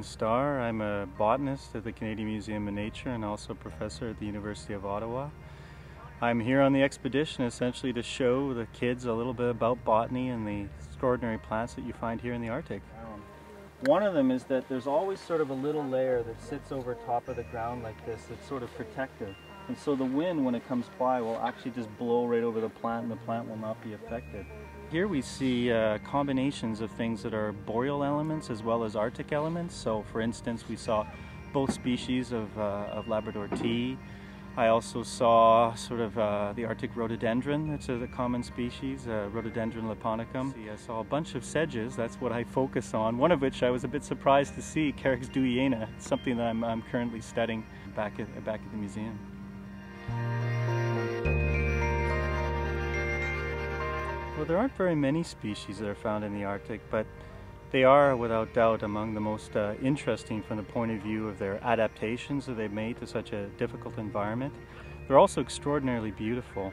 Starr. I'm a botanist at the Canadian Museum of Nature and also a professor at the University of Ottawa. I'm here on the expedition essentially to show the kids a little bit about botany and the extraordinary plants that you find here in the Arctic. One of them is that there's always sort of a little layer that sits over top of the ground like this that's sort of protective. And so the wind, when it comes by, will actually just blow right over the plant and the plant will not be affected. Here we see combinations of things that are boreal elements as well as Arctic elements. So for instance, we saw both species of Labrador tea. I also saw sort of the Arctic rhododendron, that's a common species, Rhododendron laponicum. I saw a bunch of sedges, that's what I focus on, one of which I was a bit surprised to see, Carex Juliana, something that I'm currently studying back at the museum. Well, there aren't very many species that are found in the Arctic, but they are without doubt among the most interesting from the point of view of their adaptations that they've made to such a difficult environment. They're also extraordinarily beautiful.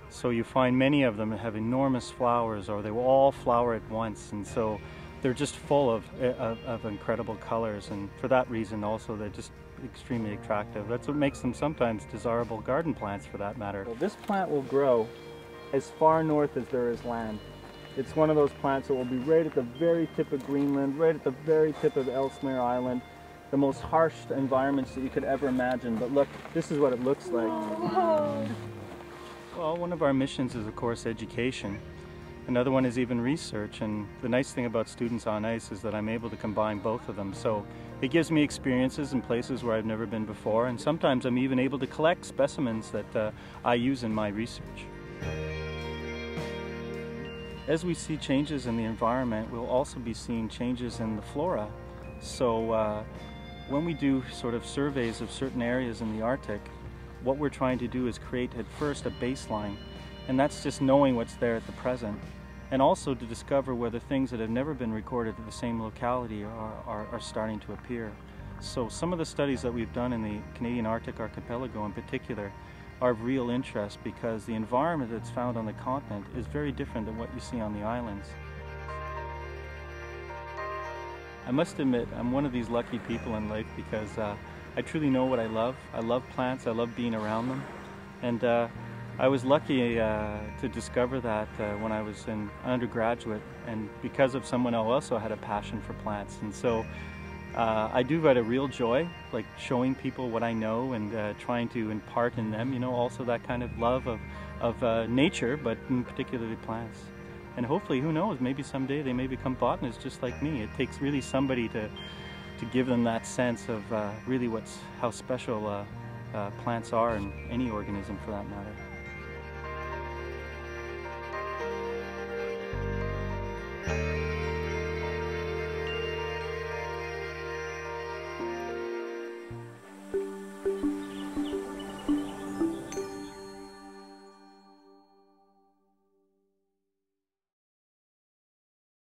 So you find many of them have enormous flowers, or they will all flower at once, and so they're just full of incredible colors, and for that reason also they're just extremely attractive. That's what makes them sometimes desirable garden plants, for that matter. Well, this plant will grow as far north as there is land. It's one of those plants that will be right at the very tip of Greenland, right at the very tip of Ellesmere Island, the most harsh environments that you could ever imagine. But look, this is what it looks like. Whoa. Well, one of our missions is, of course, education. Another one is even research, and the nice thing about Students on Ice is that I'm able to combine both of them. So it gives me experiences in places where I've never been before, and sometimes I'm even able to collect specimens that I use in my research. As we see changes in the environment, we'll also be seeing changes in the flora. So when we do sort of surveys of certain areas in the Arctic, what we're trying to do is create at first a baseline, and that's just knowing what's there at the present, and also to discover whether things that have never been recorded at the same locality are starting to appear. So some of the studies that we've done in the Canadian Arctic archipelago in particular are of real interest, because the environment that's found on the continent is very different than what you see on the islands. I must admit, I'm one of these lucky people in life because I truly know what I love. I love plants, I love being around them, and I was lucky to discover that when I was an undergraduate, and because of someone else also had a passion for plants. And so I do get a real joy, like showing people what I know and trying to impart in them, you know, also that kind of love of nature, but in particularly plants. And hopefully, who knows, maybe someday they may become botanists just like me. It takes really somebody to give them that sense of really how special plants are, in any organism for that matter.